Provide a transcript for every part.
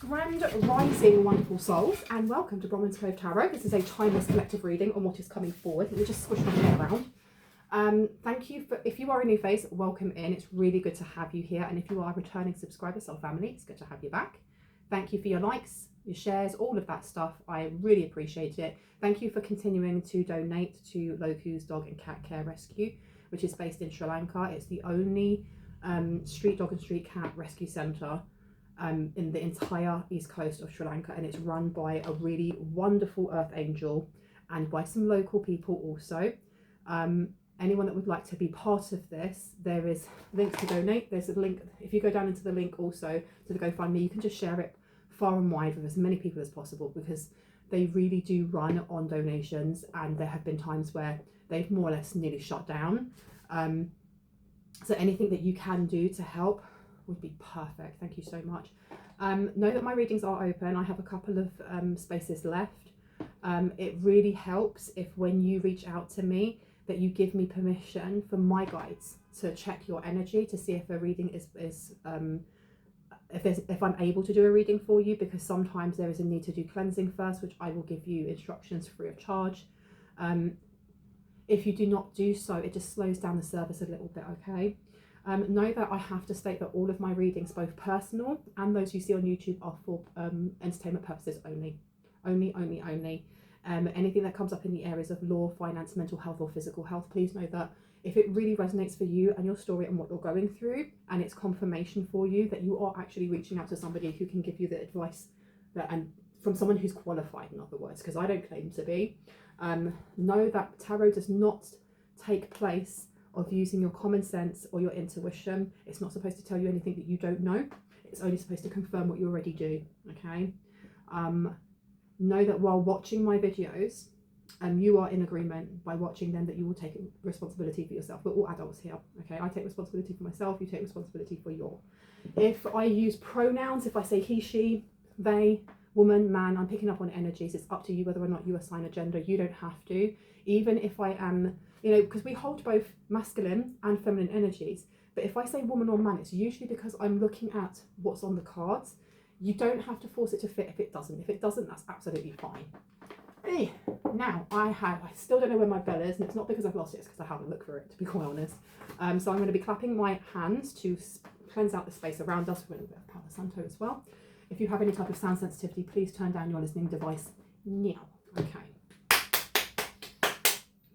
Grand rising, wonderful souls, and welcome to Bronwen's Cove Tarot. This is a timeless collective reading on what is coming forward. Let me just squish my hair around. Thank you for, if you are a new face, welcome in. It's really good to have you here, and if you are a returning subscriber, soul family, it's good to have you back. Thank you for your likes, your shares, all of that stuff. I really appreciate it. Thank you for continuing to donate to Loku's Dog and Cat Care Rescue, which is based in Sri Lanka. It's the only street dog and street cat rescue centre in the entire east coast of Sri Lanka, and it's run by a really wonderful earth angel and by some local people also. Anyone that would like to be part of this, there is links to donate. There's a link, if you go down into the link also to the GoFundMe, you can just share it far and wide with as many people as possible, because they really do run on donations, and there have been times where they've more or less nearly shut down. So anything that you can do to help would be perfect. Thank you so much. Know that my readings are open. I have a couple of spaces left. It really helps if when you reach out to me that you give me permission for my guides to check your energy to see if a reading is if I'm able to do a reading for you, because sometimes there is a need to do cleansing first, which I will give you instructions free of charge. If you do not do so, it just slows down the service a little bit, okay? Know that I have to state that all of my readings, both personal and those you see on YouTube, are for entertainment purposes only. Only. Anything that comes up in the areas of law, finance, mental health or physical health, please know that if it really resonates for you and your story and what you're going through, and it's confirmation for you that you are actually reaching out to somebody who can give you the advice that, and from someone who's qualified, in other words, because I don't claim to be. Know that tarot does not take place of using your common sense or your intuition. It's not supposed to tell you anything that you don't know. It's only supposed to confirm what you already do, okay? Know that while watching my videos, you are in agreement by watching them that you will take responsibility for yourself. We're all adults here, okay? I take responsibility for myself, you take responsibility for your. If I use pronouns, if I say he, she, they, woman, man, I'm picking up on energies. It's up to you whether or not you assign a gender. You don't have to. Even if I am, you know, because we hold both masculine and feminine energies. But if I say woman or man, it's usually because I'm looking at what's on the cards. You don't have to force it to fit if it doesn't. If it doesn't, that's absolutely fine. Now, I still don't know where my bell is, and it's not because I've lost it, it's because I haven't looked for it, to be quite honest. So I'm going to be clapping my hands to cleanse out the space around us. We're going to do a bit of Palo Santo as well. If you have any type of sound sensitivity, please turn down your listening device now. Okay.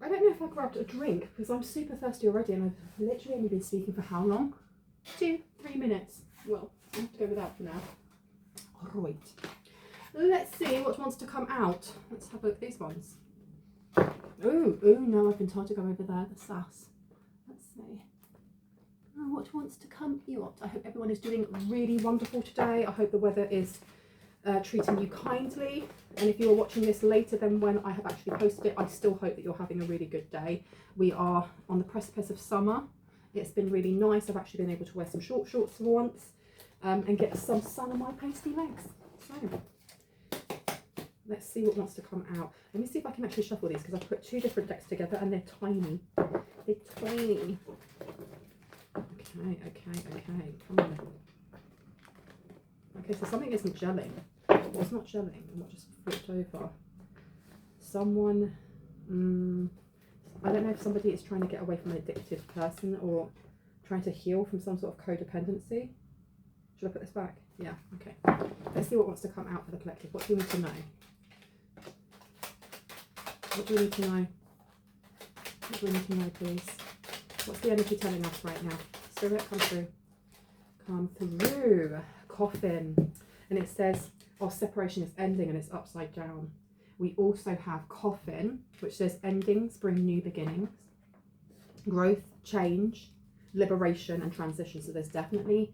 I don't know if I grabbed a drink because I'm super thirsty already, and I've literally only been speaking for how long? 2-3 minutes. Well, I have to go with that for now. Right. Let's see what wants to come out. Let's have a look at these ones. Oh no, I've been told to go over there. The sass. Let's see. Oh, what wants to come out? I hope everyone is doing really wonderful today. I hope the weather is treating you kindly. And if you are watching this later than when I have actually posted it, I still hope that you're having a really good day. We are on the precipice of summer. It's been really nice. I've actually been able to wear some short shorts for once and get some sun on my pasty legs. So let's see what wants to come out. Let me see if I can actually shuffle these, because I've put 2 different decks together and they're tiny. They're tiny. Okay, come on. Okay, so something isn't gelling. Well, it's not gelling, I'm not just flipped over. Someone, I don't know if somebody is trying to get away from an addictive person or trying to heal from some sort of codependency. Should I put this back? Yeah, okay. Let's see what wants to come out for the collective. What do you need to know? What do we need to know? What do we need to know, please? What's the energy telling us right now? Spirit, come through. Come through. Coffin. And it says our separation is ending, and it's upside down. We also have coffin, which says endings bring new beginnings. Growth, change, liberation and transition. So there's definitely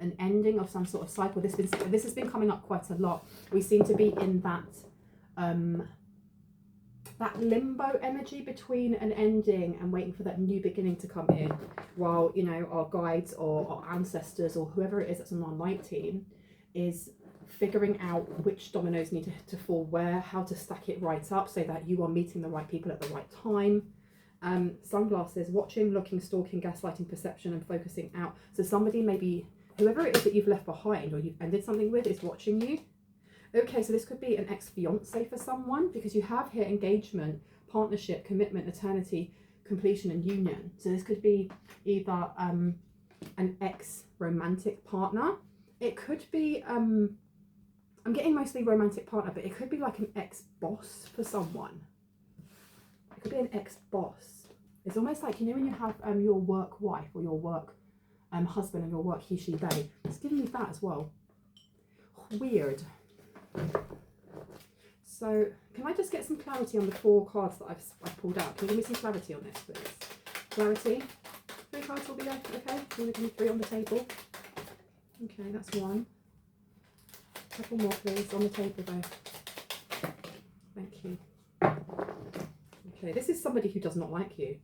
an ending of some sort of cycle. This has been coming up quite a lot. We seem to be in that limbo energy between an ending and waiting for that new beginning to come in, while, you know, our guides or our ancestors or whoever it is that's on our light team is figuring out which dominoes need to fall where, how to stack it right up so that you are meeting the right people at the right time. Sunglasses, watching, looking, stalking, gaslighting, perception and focusing out. So somebody may be whoever it is that you've left behind or you've ended something with is watching you. Okay, so this could be an ex-fiance for someone, because you have here engagement, partnership, commitment, eternity, completion and union. So this could be either an ex-romantic partner. It could be, I'm getting mostly romantic partner, but it could be like an ex-boss for someone. It could be an ex-boss. It's almost like, you know, when you have your work wife or your work husband and your work he, she, they. It's giving me that as well. Weird. So can I just get some clarity on the 4 cards that I've pulled out? Can you give me some clarity on this, please? Clarity. 3 cards will be okay. You want to give me 3 on the table? Okay, that's 1. A couple more, please, on the table though. Thank you. Okay, this is somebody who does not like you.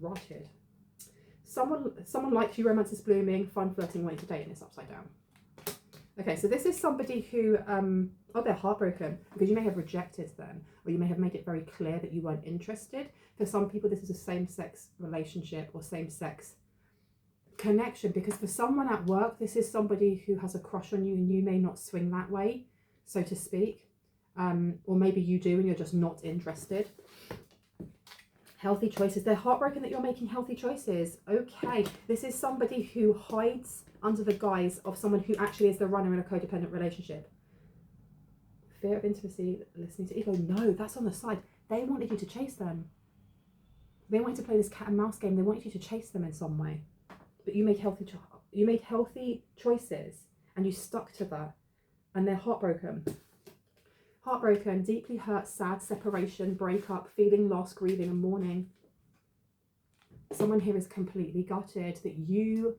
Rotted. Someone likes you, romance is blooming, fun, flirting, wanting to date, and it's upside down. Okay, so this is somebody who, oh, they're heartbroken because you may have rejected them, or you may have made it very clear that you weren't interested. For some people, this is a same-sex relationship or same-sex connection, because for someone at work, this is somebody who has a crush on you and you may not swing that way, so to speak. Or maybe you do and you're just not interested. Healthy choices. They're heartbroken that you're making healthy choices. Okay, this is somebody who hides under the guise of someone who actually is the runner in a codependent relationship. Fear of intimacy, listening to ego. No, that's on the side. They wanted you to chase them. They wanted to play this cat and mouse game. They wanted you to chase them in some way. But you made healthy choices and you stuck to that. And they're heartbroken. Heartbroken, deeply hurt, sad, separation, breakup, feeling lost, grieving and mourning. Someone here is completely gutted that you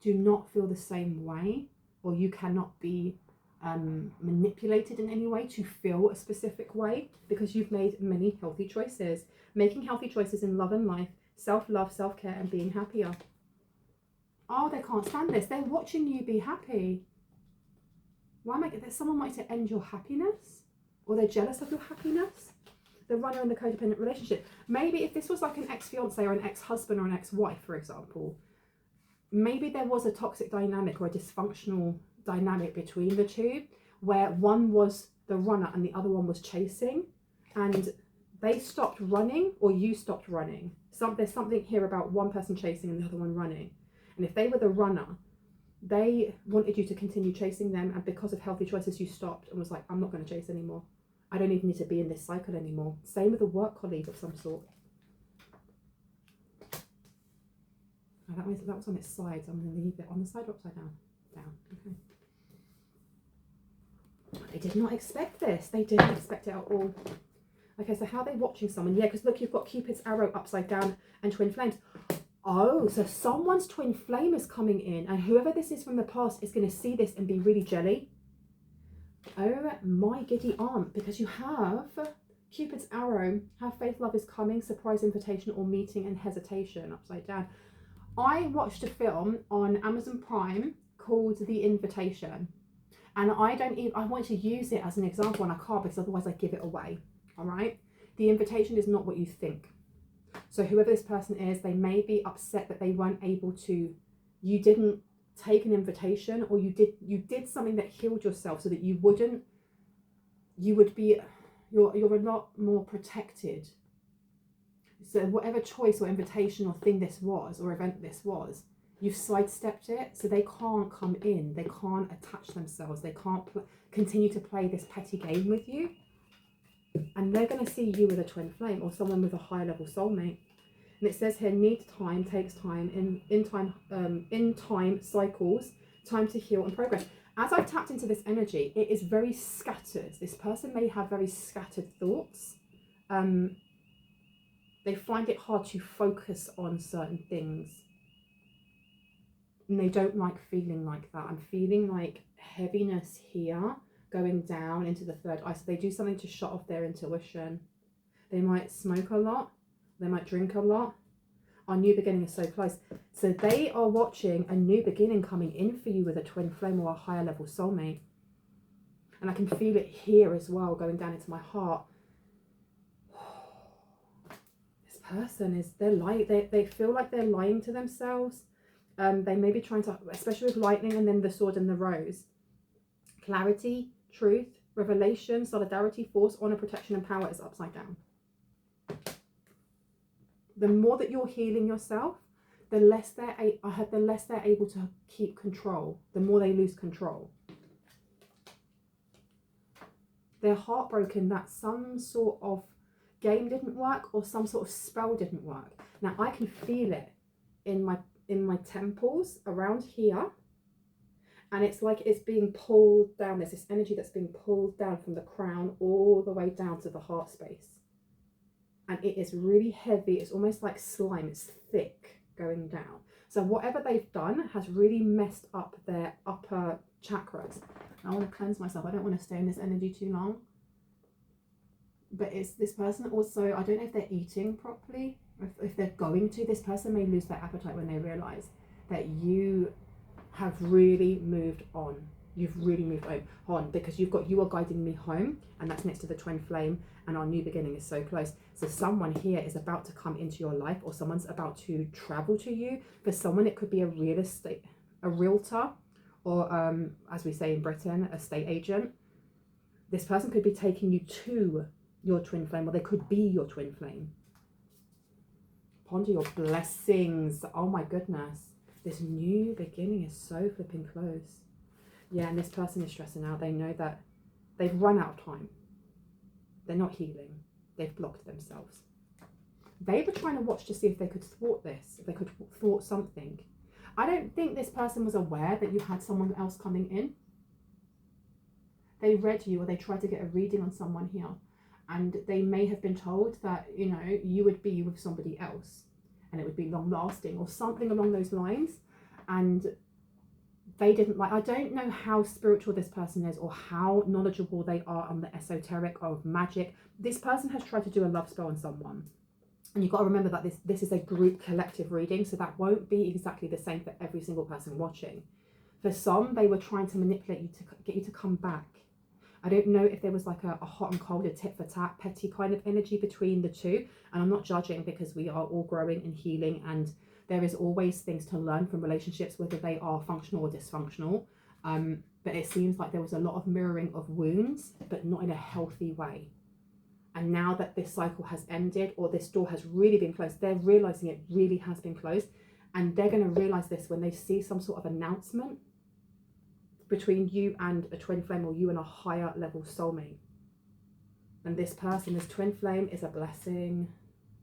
do not feel the same way, or you cannot be manipulated in any way to feel a specific way, because you've made many healthy choices. Making healthy choices in love and life, self-love, self-care and being happier. Oh, they can't stand this. They're watching you be happy. Why am I getting, someone wanting to end your happiness? Or they're jealous of your happiness? The runner in the codependent relationship. Maybe if this was like an ex-fiance or an ex-husband or an ex-wife, for example, maybe there was a toxic dynamic or a dysfunctional dynamic between the two, where one was the runner and the other one was chasing, and they stopped running or you stopped running. There's something here about one person chasing and the other one running. And if they were the runner, they wanted you to continue chasing them, and because of healthy choices you stopped and was like, I'm not going to chase anymore. I don't even need to be in this cycle anymore. Same with a work colleague of some sort. Oh, that was on its side, so I'm going to leave it on the side or upside down? Down, okay. They did not expect this. They didn't expect it at all. Okay, so how are they watching someone? Yeah, because look, you've got Cupid's arrow upside down and twin flames. Oh, so someone's twin flame is coming in, and whoever this is from the past is going to see this and be really jelly. Oh my giddy aunt, because you have Cupid's arrow, have faith, love is coming, surprise invitation or meeting and hesitation upside down. I watched a film on Amazon Prime called The Invitation, and I want to use it as an example, and I can't because otherwise I give it away. All right, the invitation is not what you think. So whoever this person is, they may be upset that they weren't able to, you didn't take an invitation, or you did something that healed yourself so that you're a lot more protected. So whatever choice or invitation or thing this was, or event this was, you've sidestepped it, so they can't come in, they can't attach themselves, they can't continue to play this petty game with you. And they're going to see you with a twin flame or someone with a high level soulmate. And it says here, need time, takes time, in time cycles, time to heal and progress. As I've tapped into this energy, it is very scattered. This person may have very scattered thoughts. They find it hard to focus on certain things. And they don't like feeling like that. I'm feeling like heaviness here, going down into the third eye. So they do something to shut off their intuition. They might smoke a lot. They might drink a lot. Our new beginning is so close. So they are watching a new beginning coming in for you with a twin flame or a higher level soulmate. And I can feel it here as well, going down into my heart. This person is, they're lying. They feel like they're lying to themselves. They may be trying to, especially with lightning and then the sword and the rose. Clarity, truth, revelation, solidarity, force, honor, protection, and power is upside down. The more that you're healing yourself, the less they're able to keep control, the more they lose control. They're heartbroken that some sort of game didn't work or some sort of spell didn't work. Now I can feel it in my temples around here, and it's like it's being pulled down. There's this energy that's being pulled down from the crown all the way down to the heart space, and it is really heavy. It's almost like slime. It's thick going down. So whatever they've done has really messed up their upper chakras. I want to cleanse myself. I don't want to stay in this energy too long. But it's this person also, I don't know if they're eating properly, if they're going to. This person may lose their appetite when they realise that you have really moved on. You've really moved on because you are guiding me home, and that's next to the twin flame, and our new beginning is so close. So someone here is about to come into your life, or someone's about to travel to you. For someone, it could be a realtor, or as we say in Britain, a estate agent. This person could be taking you to your twin flame, or they could be your twin flame. Ponder your blessings. Oh my goodness. This new beginning is so flipping close. Yeah, and this person is stressing out. They know that they've run out of time. They're not healing. They've blocked themselves. They were trying to watch to see if they could thwart this, if they could thwart something. I don't think this person was aware that you had someone else coming in. They read you, or they tried to get a reading on someone here, and they may have been told that, you know, you would be with somebody else and it would be long lasting or something along those lines. And they didn't like, I don't know how spiritual this person is or how knowledgeable they are on the esoteric or magic. This person has tried to do a love spell on someone. And you've got to remember that this is a group collective reading, so that won't be exactly the same for every single person watching. For some, they were trying to manipulate you to get you to come back. I don't know if there was like a hot and cold, a tit for tat, petty kind of energy between the two. And I'm not judging, because we are all growing and healing, and there is always things to learn from relationships, whether they are functional or dysfunctional. But it seems like there was a lot of mirroring of wounds, but not in a healthy way. And now that this cycle has ended, or this door has really been closed, they're realizing it really has been closed. And they're going to realize this when they see some sort of announcement between you and a twin flame, or you and a higher level soulmate. And this person, this twin flame, is a blessing.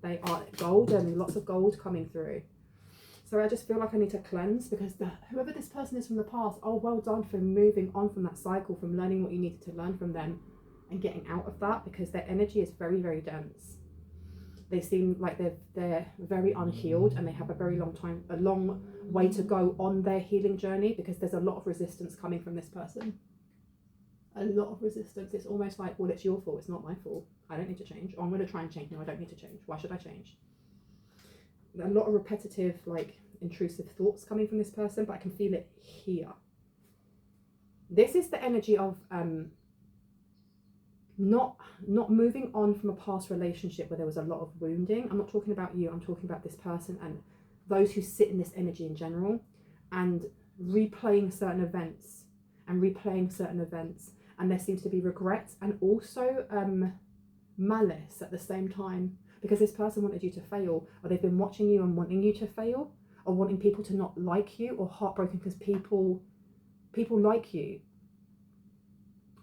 They are golden, lots of gold coming through. So I just feel like I need to cleanse, because whoever this person is from the past, oh, well done for moving on from that cycle, from learning what you needed to learn from them and getting out of that, because their energy is very, very dense. They seem like they're very unhealed, and they have a long way to go on their healing journey, because there's a lot of resistance coming from this person. A lot of resistance. It's almost like, well, it's your fault, it's not my fault. I don't need to change. Oh, I'm going to try and change. No, I don't need to change. Why should I change? A lot of repetitive, like, intrusive thoughts coming from this person, but I can feel it here. This is the energy of not moving on from a past relationship where there was a lot of wounding. I'm not talking about you, I'm talking about this person and those who sit in this energy in general, and replaying certain events, and there seems to be regret and also malice at the same time, because this person wanted you to fail, or they've been watching you and wanting you to fail, or wanting people to not like you, or heartbroken because people like you.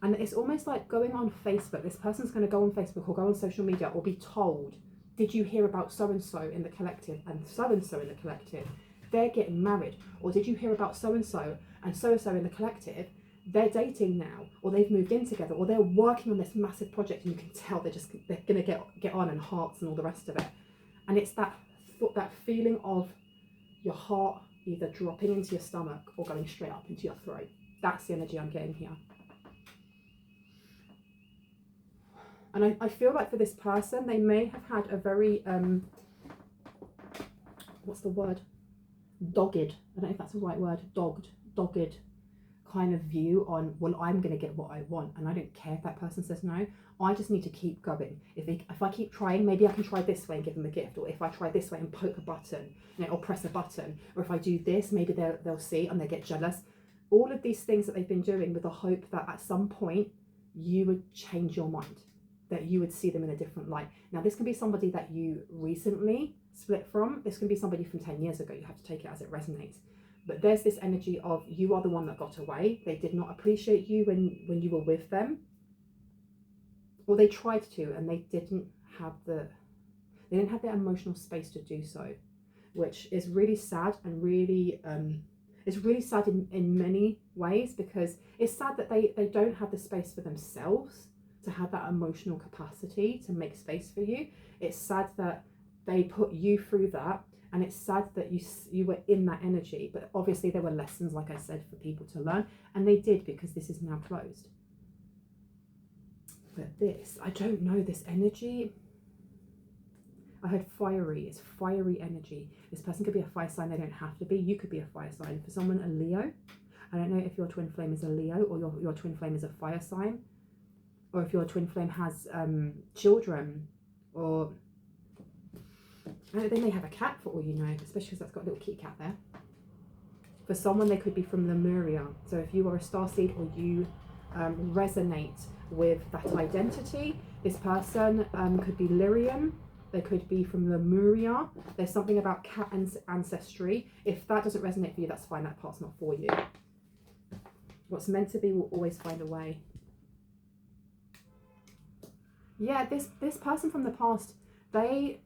And it's almost like going on Facebook. This person's going to go on Facebook or go on social media, or be told, did you hear about so-and-so in the collective and so-and-so in the collective? They're getting married. Or did you hear about so-and-so and so-and-so in the collective? They're dating now, or they've moved in together, or they're working on this massive project, and you can tell they're going to get on, and hearts and all the rest of it. And it's that feeling of your heart either dropping into your stomach or going straight up into your throat. That's the energy I'm getting here. And I feel like for this person, they may have had a very, what's the word? Dogged. I don't know if that's the right word. Dogged kind of view on, well, I'm going to get what I want, and I don't care if that person says no. I just need to keep going. If I keep trying, maybe I can try this way and give them a gift, or if I try this way and poke a button, or press a button, or if I do this, maybe they'll see and they get jealous. All of these things that they've been doing with the hope that at some point you would change your mind, that you would see them in a different light. Now, this can be somebody that you recently split from. This can be somebody from 10 years ago. You have to take it as it resonates. But there's this energy of, you are the one that got away. They did not appreciate you when you were with them. Or they tried to, and they didn't have the emotional space to do so, which is really sad, and really it's really sad in many ways, because it's sad that they don't have the space for themselves to have that emotional capacity to make space for you. It's sad that they put you through that, and it's sad that you were in that energy. But obviously there were lessons, like I said, for people to learn, and they did, because this is now closed. But this, I don't know, this energy, I heard fiery. It's fiery energy. This person could be a fire sign. They don't have to be. You could be a fire sign. For someone, a Leo. I don't know if your twin flame is a Leo, or your twin flame is a fire sign, or if your twin flame has children, or they may have a cat for all you know, especially because that's got a little kitty cat there. For someone, they could be from Lemuria. So if you are a starseed, or you resonate with that identity, this person could be Lyrian. They could be from Lemuria. There's something about cat ancestry. If that doesn't resonate for you, that's fine. That part's not for you. What's meant to be will always find a way. Yeah, this person from the past, they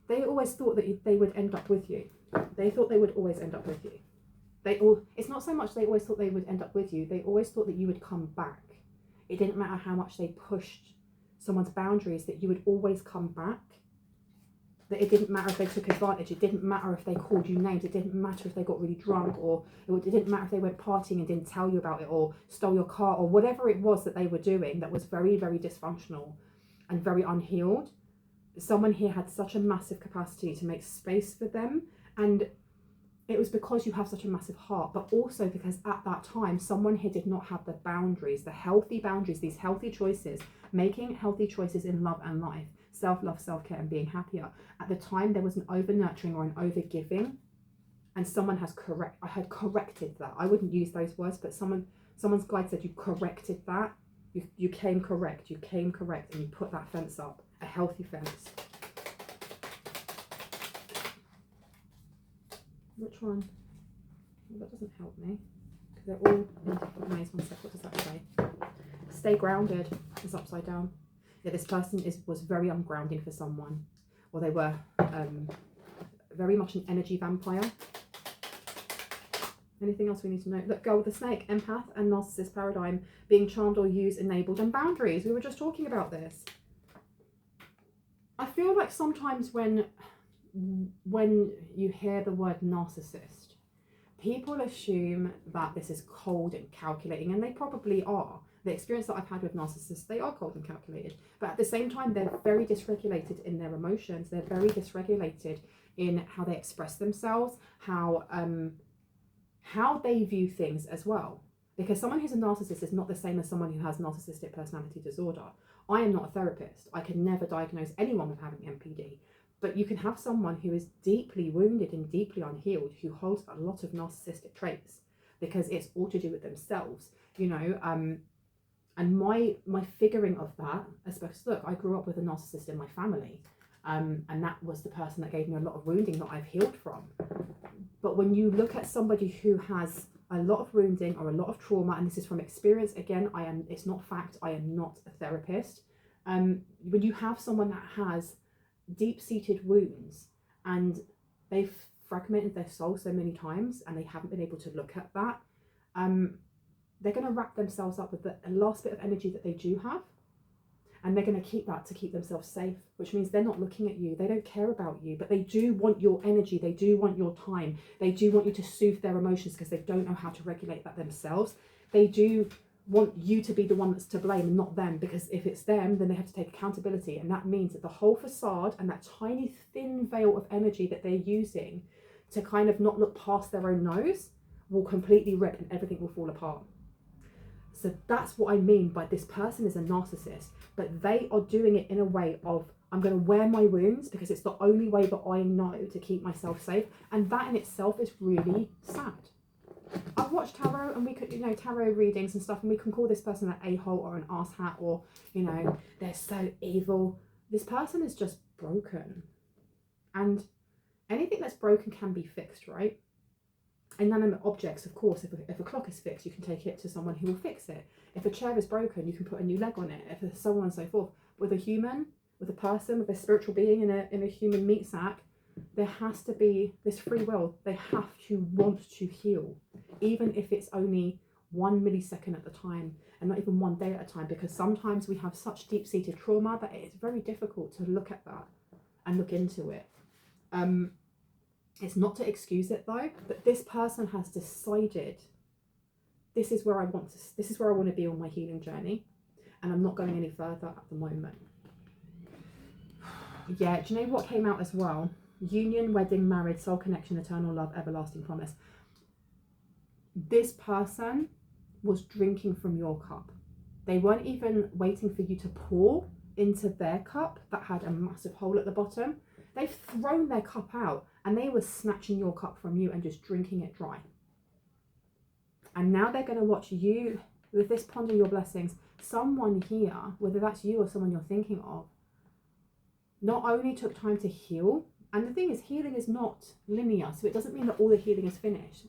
always thought that they would end up with you. They thought they would always end up with you. It's not so much they always thought they would end up with you. They always thought that you would come back. It didn't matter how much they pushed someone's boundaries, that you would always come back. That it didn't matter if they took advantage. It didn't matter if they called you names. It didn't matter if they got really drunk, or it didn't matter if they went partying and didn't tell you about it, or stole your car, or whatever it was that they were doing that was very, very dysfunctional and very unhealed. Someone here had such a massive capacity to make space for them, and it was because you have such a massive heart, but also because at that time someone here did not have the boundaries, the healthy boundaries, these healthy choices, making healthy choices in love and life, self-love, self-care, and being happier. At the time there was an over-nurturing or an over-giving, and someone has corrected that. I wouldn't use those words, but someone's guide said you corrected that. You came correct, and you put that fence up, a healthy fence. Which one? Well, that doesn't help me, because they're all in different ways. One sec, what does that say? Stay grounded is upside down. Yeah, this person was very ungrounding for someone, or they were very much an energy vampire. Anything else we need to know? Look, girl with the snake, empath and narcissist paradigm, being charmed or used, enabled, and boundaries. We were just talking about this. I feel like sometimes when you hear the word narcissist, people assume that this is cold and calculating, and they probably are. The experience that I've had with narcissists, they are cold and calculated, but at the same time, they're very dysregulated in their emotions. They're very dysregulated in how they express themselves, how they view things as well. Because someone who's a narcissist is not the same as someone who has narcissistic personality disorder. I am not a therapist. I can never diagnose anyone with having NPD. But you can have someone who is deeply wounded and deeply unhealed, who holds a lot of narcissistic traits, because it's all to do with themselves, and my figuring of that, especially, look, I grew up with a narcissist in my family, and that was the person that gave me a lot of wounding that I've healed from. But when you look at somebody who has a lot of wounding or a lot of trauma, and this is from experience, again, it's not fact, I am not a therapist. When you have someone that has deep-seated wounds and they've fragmented their soul so many times and they haven't been able to look at that, they're going to wrap themselves up with the last bit of energy that they do have, and they're going to keep that to keep themselves safe, which means they're not looking at you. They don't care about you, but they do want your energy. They do want your time. They do want you to soothe their emotions because they don't know how to regulate that themselves. They do want you to be the one that's to blame and not them, because if it's them, then they have to take accountability, and that means that the whole facade and that tiny thin veil of energy that they're using to kind of not look past their own nose will completely rip, and everything will fall apart. So that's what I mean by this person is a narcissist, but they are doing it in a way of, I'm going to wear my wounds because it's the only way that I know to keep myself safe. And that in itself is really sad. I've watched tarot, and we could, tarot readings and stuff, and we can call this person an a-hole or an arsehat, or, they're so evil. This person is just broken. And anything that's broken can be fixed, right? Inanimate objects, of course, if a clock is fixed, you can take it to someone who will fix it. If a chair is broken, you can put a new leg on it, if so on and so forth. With a human, with a person, with a spiritual being in a human meat sack, there has to be this free will. They have to want to heal, even if it's only 1 millisecond at a time, and not even 1 day at a time, because sometimes we have such deep-seated trauma that it is very difficult to look at that and look into it. It's not to excuse it though, but this person has decided this is where I want to be on my healing journey, and I'm not going any further at the moment. Yeah, do you know what came out as well? Union, wedding, marriage, soul connection, eternal love, everlasting promise. This person was drinking from your cup. They weren't even waiting for you to pour into their cup that had a massive hole at the bottom. They've thrown their cup out, and they were snatching your cup from you and just drinking it dry. And now they're going to watch you with this ponder your blessings. Someone here, whether that's you or someone you're thinking of, not only took time to heal, and the thing is, healing is not linear, so it doesn't mean that all the healing is finished.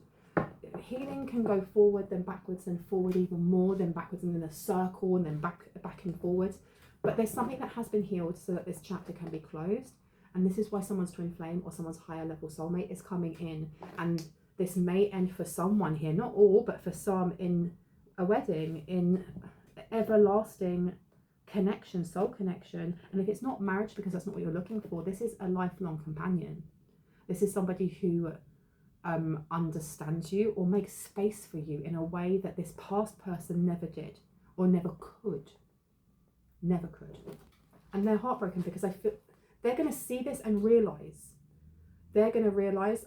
Healing can go forward, then backwards, then forward even more, then backwards, and then a circle, and then back and forwards. But there's something that has been healed so that this chapter can be closed. And this is why someone's twin flame or someone's higher level soulmate is coming in. And this may end for someone here, not all, but for some, in a wedding, in everlasting connection, soul connection. And if it's not marriage, because that's not what you're looking for, this is a lifelong companion. This is somebody who understands you or makes space for you in a way that this past person never did or never could. Never could. And they're heartbroken because I feel they're going to see this and realize,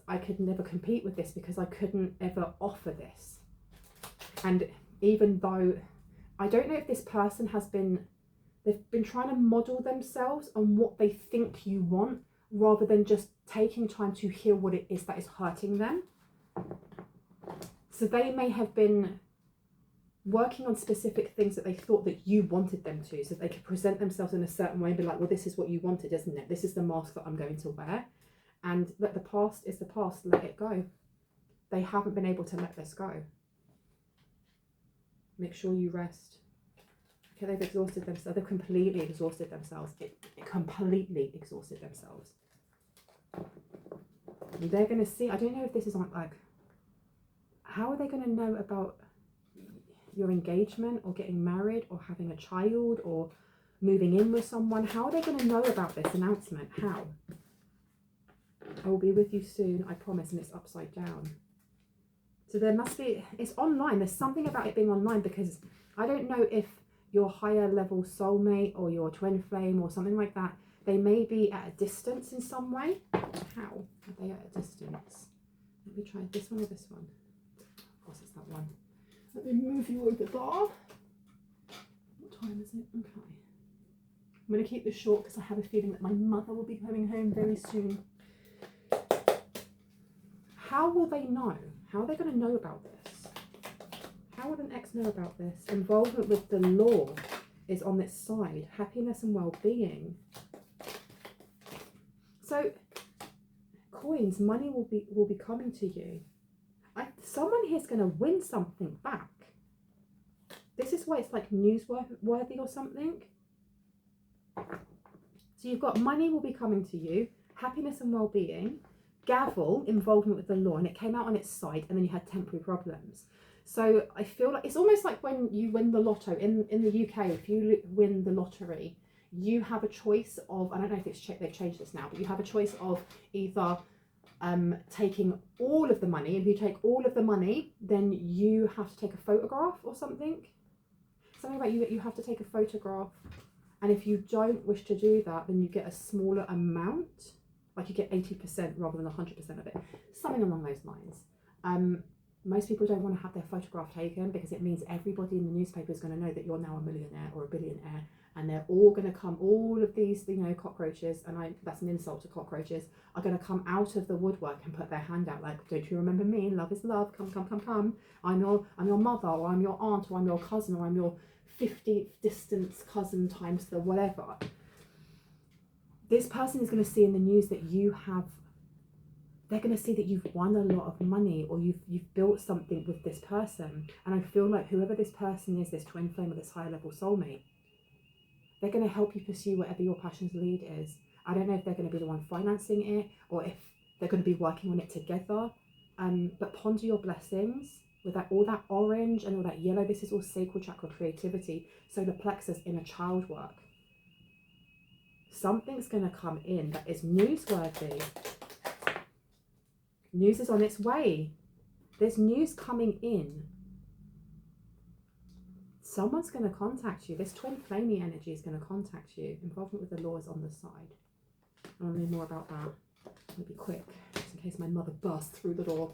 I could never compete with this because I couldn't ever offer this. And even though, I don't know if this person they've been trying to model themselves on what they think you want, rather than just taking time to heal what it is that is hurting them. So they may have been working on specific things that they thought that you wanted them to, so they could present themselves in a certain way and be like, well, this is what you wanted, isn't it? This is the mask that I'm going to wear. And let the past is the past, let it go. They haven't been able to let this go. Make sure you rest. Okay, they've exhausted themselves. They've completely exhausted themselves. It completely exhausted themselves. And they're going to see, I don't know if this is like, how are they going to know about your engagement or getting married or having a child or moving in with someone? How are they going to know about this announcement? How? I will be with you soon, I promise, and it's upside down. So there must be, it's online. There's something about it being online, because I don't know if your higher level soulmate or your twin flame or something like that, they may be at a distance in some way. How are they at a distance? Let me try this one or this one. Of course it's that one. Let me move you over there. What time is it? Okay. I'm going to keep this short because I have a feeling that my mother will be coming home very soon. How will they know? How are they going to know about this? How would an ex know about this? Involvement with the law is on this side. Happiness and well-being. So, coins, money will be coming to you. Someone here's going to win something back. This is why it's like newsworthy or something. So you've got money will be coming to you, happiness and well-being, gavel, involvement with the law, and it came out on its side, and then you had temporary problems. So I feel like it's almost like when you win the lotto in the UK. If you win the lottery, you have a choice of, I don't know if they've changed this now, but you have a choice of either taking all of the money. If you take all of the money, then you have to take a photograph or something about you have to take a photograph, and if you don't wish to do that, then you get a smaller amount, like you get 80% rather than 100% of it, something along those lines. Most people don't want to have their photograph taken because it means everybody in the newspaper is going to know that you're now a millionaire or a billionaire, and they're all going to come, all of these, you know, cockroaches, and that's an insult to cockroaches, are going to come out of the woodwork and put their hand out like, don't you remember me? Love is love. Come, come, come, come. I'm your mother, or I'm your aunt, or I'm your cousin, or I'm your 50th distance cousin times the whatever. This person is going to see in the news that you have, they're going to see that you've won a lot of money, or you've built something with this person. And I feel like whoever this person is, this twin flame or this higher level soulmate, they're going to help you pursue whatever your passion's lead is. I don't know if they're going to be the one financing it, or if they're going to be working on it together. But ponder your blessings with that, all that orange and all that yellow. This is all sacral chakra, creativity, solar plexus, inner child work. Something's going to come in that is newsworthy. News is on its way. There's news coming in. Someone's going to contact you. This twin flamey energy is going to contact you. Involvement with the law is on the side. I want to know more about that. Let me be quick, just in case my mother bursts through the door.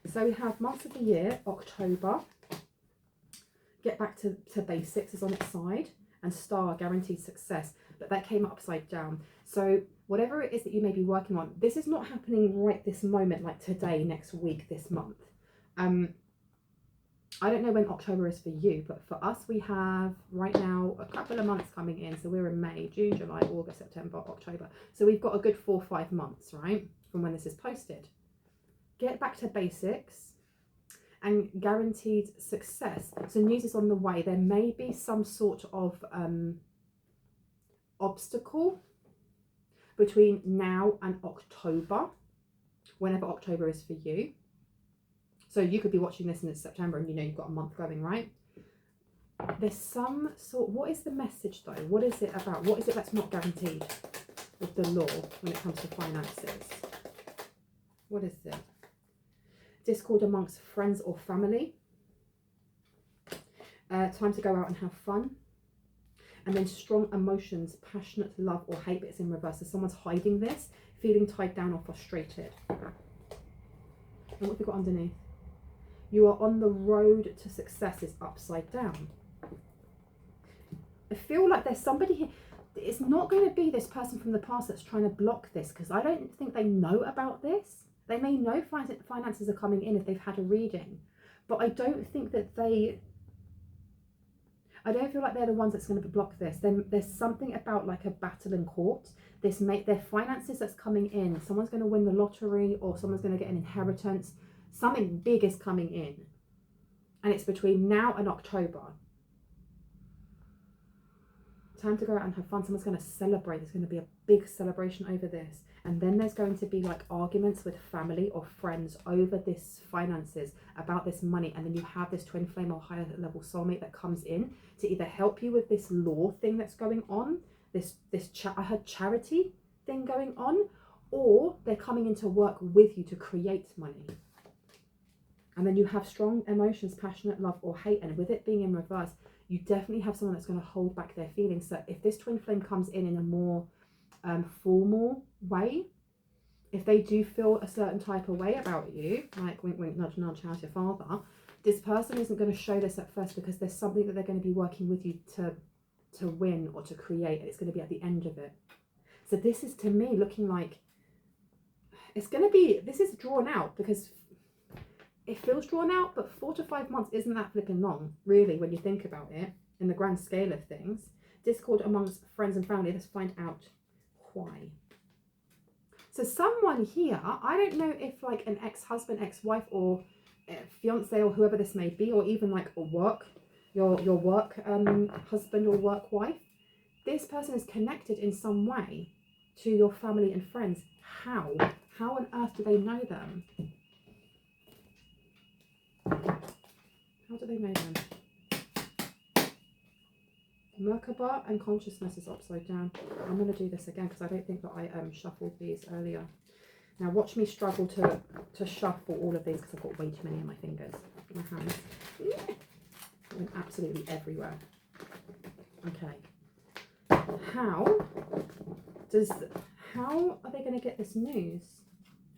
So we have months of the year. October. Get back to basics is on its side. And star, guaranteed success. But that came upside down. So whatever it is that you may be working on, this is not happening right this moment, like today, next week, this month. I don't know when October is for you, but for us, we have right now a couple of months coming in. So we're in May, June, July, August, September, October. So we've got a good 4 or 5 months, right, from when this is posted. Get back to basics and guaranteed success. So news is on the way. There may be some sort of obstacle between now and October, whenever October is for you. So you could be watching this and it's September and you know you've got a month going, right? There's some sort, what is the message though? What is it about? What is it that's not guaranteed with the law when it comes to finances? What is it? Discord amongst friends or family. Time to go out and have fun. And then strong emotions, passionate love or hate, but it's in reverse. So someone's hiding this, feeling tied down or frustrated. And what have we got underneath? You are on the road to success is upside down. I feel like there's somebody here. It's not going to be this person from the past that's trying to block this, because I don't think they know about this. They may know finances are coming in if they've had a reading, but I don't think that I don't feel like they're the ones that's going to block this. Then there's something about like a battle in court. Their finances that's coming in. Someone's going to win the lottery, or someone's going to get an inheritance. Something big is coming in, and it's between now and October. Time to go out and have fun. Someone's going to celebrate. There's going to be a big celebration over this, and then there's going to be like arguments with family or friends over this finances, about this money, and then you have this twin flame or higher level soulmate that comes in to either help you with this law thing that's going on, I heard charity thing going on, or they're coming in to work with you to create money. And then you have strong emotions, passionate love or hate, and with it being in reverse, you definitely have someone that's going to hold back their feelings. So if this twin flame comes in a more formal way, if they do feel a certain type of way about you, like wink, wink, nudge, nudge, how's your father, this person isn't going to show this at first, because there's something that they're going to be working with you to win or to create, and it's going to be at the end of it. So this is, to me, looking like it's going to be, this is drawn out, because it feels drawn out, but 4 to 5 months isn't that flipping long, really, when you think about it, in the grand scale of things. Discord amongst friends and family, let's find out why. So someone here, I don't know if like an ex-husband, ex-wife, or fiance, or whoever this may be, or even like a work, your work husband or work wife, this person is connected in some way to your family and friends. How on earth do they know them? How do they know them? Merkaba and consciousness is upside down. I'm going to do this again because I don't think that I shuffled these earlier. Now watch me struggle to shuffle all of these because I've got way too many in my fingers. My hands. Went absolutely everywhere. Okay. How are they going to get this news?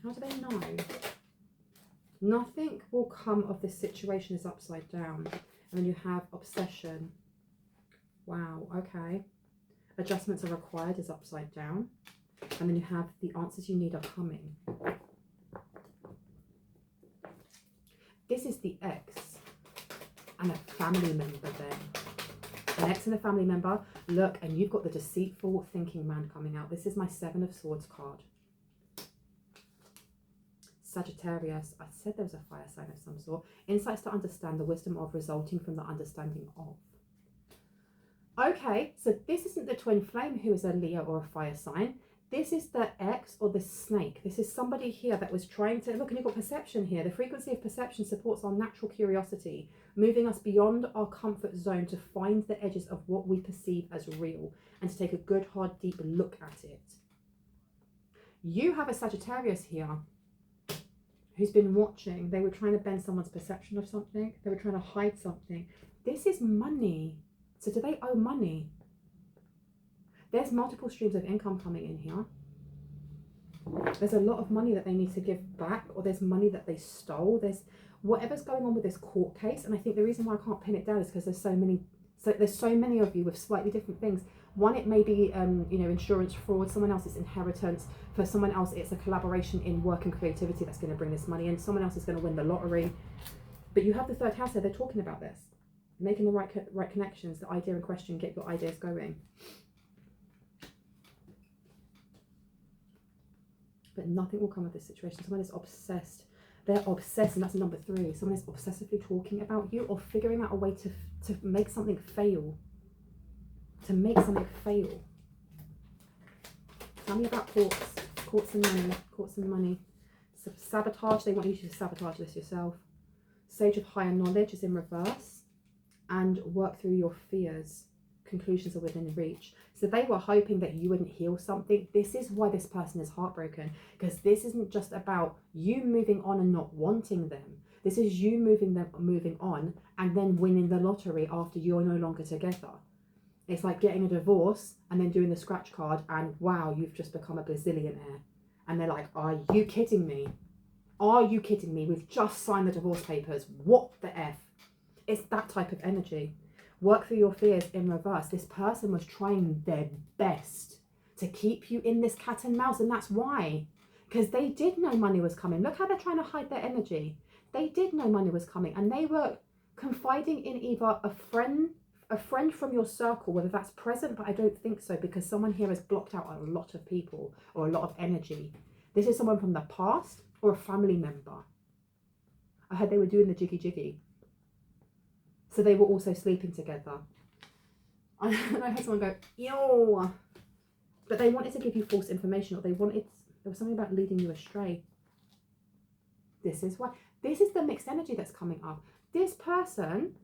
How do they know? Nothing will come of this situation is upside down. And then you have obsession. Wow, okay. Adjustments are required is upside down. And then you have the answers you need are coming. This is the ex and a family member then. An ex and a family member. Look, and you've got the deceitful thinking man coming out. This is my 7 of Swords card. Sagittarius. I said there was a fire sign of some sort. Insights to understand the wisdom of resulting from the understanding of. Okay, so this isn't the twin flame who is a Leo or a fire sign. This is the ex or the snake. This is somebody here that was trying to, look, and you've got perception here. The frequency of perception supports our natural curiosity, moving us beyond our comfort zone to find the edges of what we perceive as real and to take a good, hard, deep look at it. You have a Sagittarius here who's been watching. They were trying to bend someone's perception of something. They were trying to hide something. This is money. So do they owe money? There's multiple streams of income coming in here. There's a lot of money that they need to give back, or there's money that they stole. There's whatever's going on with this court case. And I think the reason why I can't pin it down is because there's so many of you with slightly different things. One, it may be, you know, insurance fraud. Someone else, it's inheritance. For someone else, it's a collaboration in work and creativity that's going to bring this money in. Someone else is going to win the lottery. But you have the 3rd house there. They're talking about this. Making the right connections, the idea in question, get your ideas going. But nothing will come of this situation. Someone is obsessed. They're obsessed, and that's number 3. Someone is obsessively talking about you or figuring out a way to make something fail. To make something fail. Tell me about courts. Courts and money. Courts and money. Sabotage. They want you to sabotage this yourself. Sage of higher knowledge is in reverse. And work through your fears. Conclusions are within reach. So they were hoping that you wouldn't heal something. This is why this person is heartbroken, because this isn't just about you moving on and not wanting them. This is you moving on and then winning the lottery after you're no longer together. It's like getting a divorce and then doing the scratch card and wow, you've just become a bazillionaire. And they're like, are you kidding me? Are you kidding me? We've just signed the divorce papers. What the F? It's that type of energy. Work through your fears in reverse. This person was trying their best to keep you in this cat and mouse, and that's why. Because they did know money was coming. Look how they're trying to hide their energy. They did know money was coming, and they were confiding in either a friend from your circle, whether that's present, but I don't think so, because someone here has blocked out a lot of people or a lot of energy. This is someone from the past or a family member. I heard they were doing the jiggy. So they were also sleeping together. I heard someone go, yo. But they wanted to give you false information, or there was something about leading you astray. This is why. This is the mixed energy that's coming up. This person,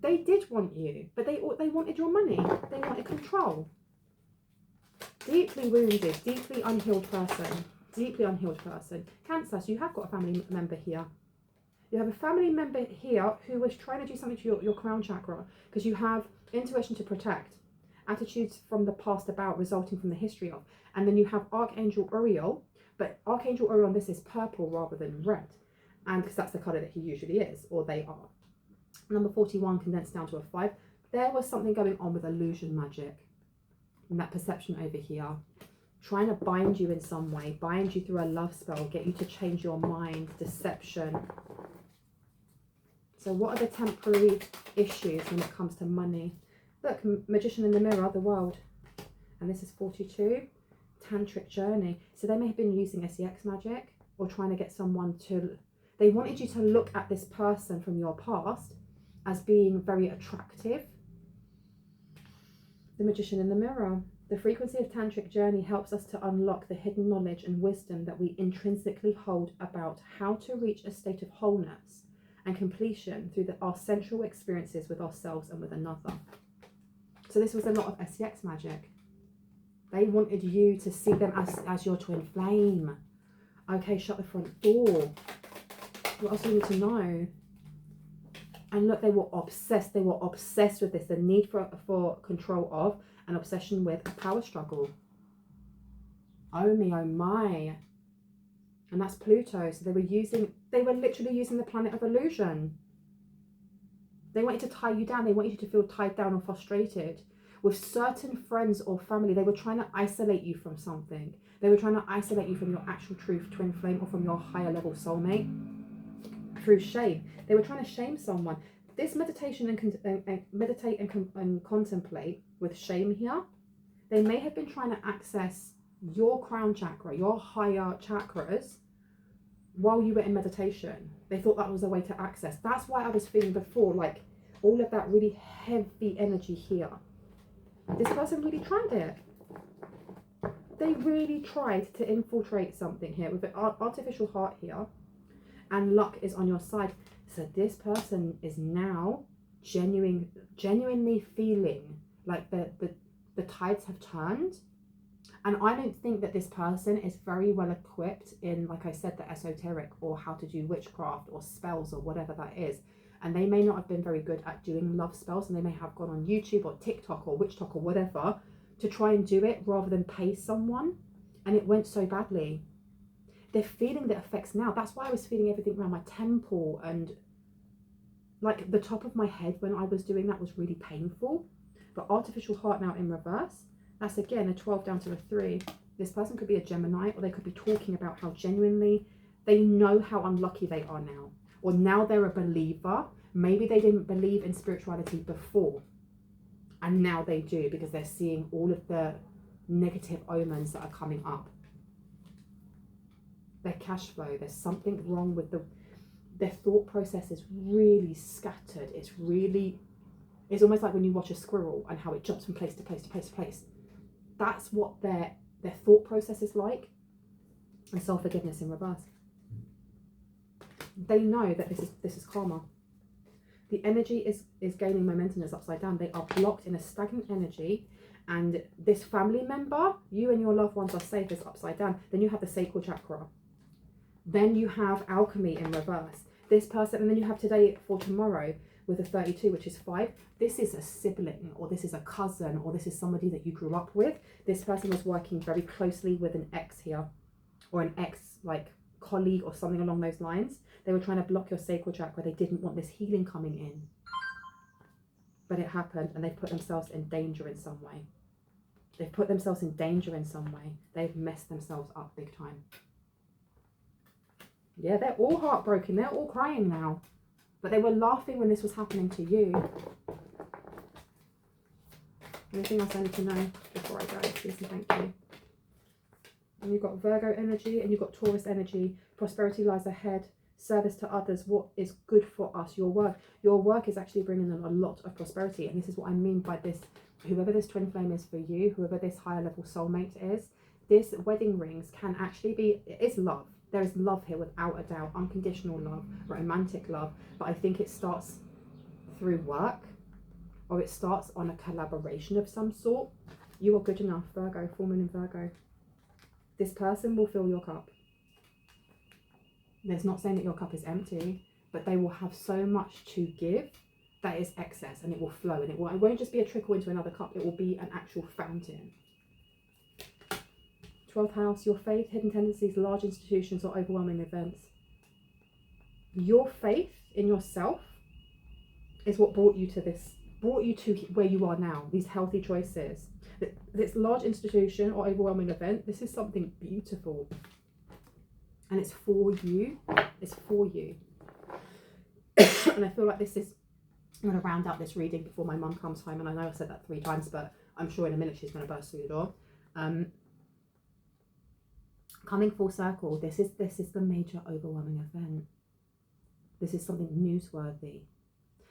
they did want you, but they wanted your money. They wanted control. Deeply wounded, deeply unhealed person. Deeply unhealed person. Cancer, so you have got a family member here. You have a family member here who was trying to do something to your crown chakra, because you have intuition to protect, attitudes from the past about resulting from the history of, and then you have Archangel Uriel, but Archangel Uriel on this is purple rather than red, and because that's the colour that he usually is, or they are. Number 41 condensed down to a 5. There was something going on with illusion magic, and that perception over here, trying to bind you in some way, bind you through a love spell, get you to change your mind, deception. So what are the temporary issues when it comes to money? Look, Magician in the Mirror, the world. And this is 42. Tantric journey. So they may have been using SEX magic or trying to get someone to... They wanted you to look at this person from your past as being very attractive. The Magician in the Mirror. The frequency of tantric journey helps us to unlock the hidden knowledge and wisdom that we intrinsically hold about how to reach a state of wholeness and completion through our sensual experiences with ourselves and with another. So this was a lot of SEX magic. They wanted you to see them as your twin flame. Okay, shut the front door. What else do you need to know? And look, they were obsessed. They were obsessed with this. The need for control of, an obsession with, a power struggle. Oh me, oh my. And that's Pluto. So they were literally using the planet of illusion. They wanted to tie you down. They want you to feel tied down or frustrated. With certain friends or family, they were trying to isolate you from something. They were trying to isolate you from your actual truth twin flame or from your higher level soulmate through shame. They were trying to shame someone. This meditation and meditate and contemplate with shame here, they may have been trying to access your crown chakra, your higher chakras, while you were in meditation. They thought that was a way to access. That's why I was feeling before, like all of that really heavy energy here. This person really tried it. They really tried to infiltrate something here with an artificial heart here, and luck is on your side. So this person is now genuinely feeling like the tides have turned. And I don't think that this person is very well equipped in, like I said, the esoteric or how to do witchcraft or spells or whatever that is. And they may not have been very good at doing love spells, and they may have gone on YouTube or TikTok or WitchTok or whatever to try and do it rather than pay someone. And it went so badly. They're feeling the effects now. That's why I was feeling everything around my temple, and like the top of my head when I was doing that was really painful. But artificial heart now in reverse. That's again a 12 down to a 3. This person could be a Gemini, or they could be talking about how genuinely they know how unlucky they are now. Or now they're a believer. Maybe they didn't believe in spirituality before, and now they do because they're seeing all of the negative omens that are coming up. Their cash flow, there's something wrong with their thought process is really scattered. It's almost like when you watch a squirrel and how it jumps from place to place to place to place. That's what their thought process is like. And self-forgiveness in reverse. They know that this is karma. The energy is gaining momentum, is upside down. They are blocked in a stagnant energy, and this family member, you and your loved ones are safe, is upside down. Then you have the sacral chakra. Then you have alchemy in reverse. This person, and then you have today for tomorrow with a 32, which is 5. This is a sibling, or this is a cousin, or this is somebody that you grew up with. This person was working very closely with an ex here, or an ex like colleague or something along those lines. They were trying to block your sacral chakra. They didn't want this healing coming in. But it happened, and they've put themselves in danger in some way. They've put themselves in danger in some way. They've messed themselves up big time. Yeah, they're all heartbroken. They're all crying now. But they were laughing when this was happening to you. Anything else I need to know before I go? Please and thank you. And you've got Virgo energy, and you've got Taurus energy. Prosperity lies ahead. Service to others. What is good for us? Your work. Your work is actually bringing in a lot of prosperity. And this is what I mean by this. Whoever this twin flame is for you, whoever this higher level soulmate is, this wedding rings can actually be, it is love. There is love here without a doubt. Unconditional love, romantic love. But I think it starts through work, or it starts on a collaboration of some sort. You are good enough, Virgo, full moon in Virgo. This person will fill your cup. There's not saying that your cup is empty, but they will have so much to give that is excess, and it will flow, and it won't just be a trickle into another cup. It will be an actual fountain. 12th house, your faith, hidden tendencies, large institutions, or overwhelming events. Your faith in yourself is what brought you to this, brought you to where you are now, these healthy choices. This large institution or overwhelming event, this is something beautiful. And it's for you. It's for you. And I feel like this is, I'm going to round out this reading before my mum comes home. And I know I've said that 3 times, but I'm sure in a minute she's going to burst through the door. Coming full circle, this is the major overwhelming event. This is something newsworthy.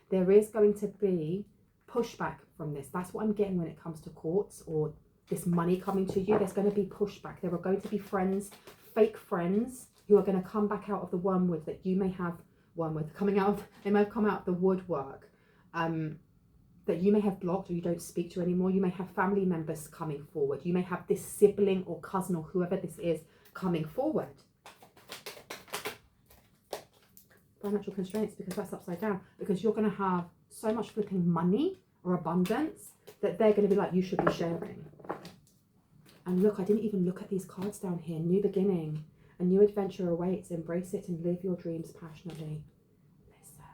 There is going to be pushback from this. That's what I'm getting when it comes to courts or this money coming to you. There's going to be pushback. There are going to be friends, fake friends, who are going to come back out of the wormwood that you may have, they may have come out of the woodwork, that you may have blocked or you don't speak to anymore. You may have family members coming forward. You may have this sibling or cousin or whoever this is coming forward. Financial constraints, because that's upside down, because you're going to have so much flipping money or abundance that they're going to be like, you should be sharing. And look, I didn't even look at these cards down here. New beginning. A new adventure awaits. Embrace it and live your dreams passionately. Listen.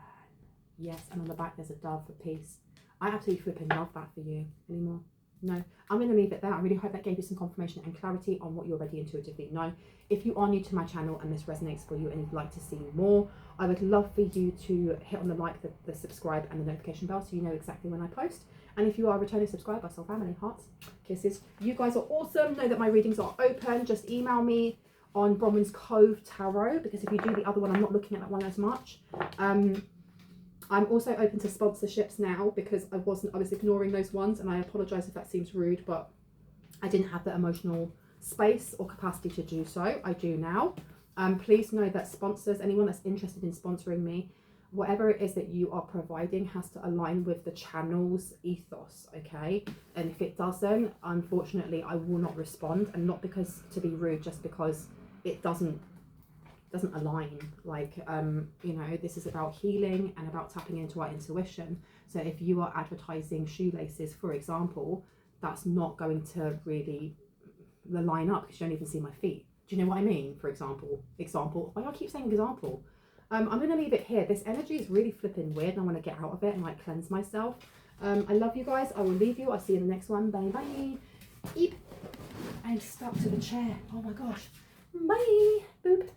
Yes, and on the back there's a dove for peace. I absolutely flipping love that for you. Anymore? No. I'm going to leave it there. I really hope that gave you some confirmation and clarity on what you already intuitively know. If you are new to my channel and this resonates for you and you'd like to see more, I would love for you to hit on the like, the subscribe and the notification bell so you know exactly when I post. And if you are a returning subscriber, soul family, hearts, kisses. You guys are awesome. Know that my readings are open. Just email me on Bronwen's Cove Tarot, because if you do the other one, I'm not looking at that one as much. I'm also open to sponsorships now, because I was ignoring those ones, and I apologize if that seems rude, but I didn't have the emotional space or capacity to do so. I do now. Please know that sponsors, anyone that's interested in sponsoring me, whatever it is that you are providing has to align with the channel's ethos, okay? And if it doesn't, unfortunately, I will not respond, and not because to be rude, just because it doesn't align. Like, you know, this is about healing and about tapping into our intuition. So if you are advertising shoelaces, for example, that's not going to really line up, because you don't even see my feet. Do you know what I mean? For example, why do I keep saying example? I'm going to leave it here. This energy is really flipping weird, and I want to get out of it and like cleanse myself. I love you guys. I will leave you. I'll see you in the next one. Bye bye. Eep. I'm stuck to the chair. Oh my gosh. Bye. Boop.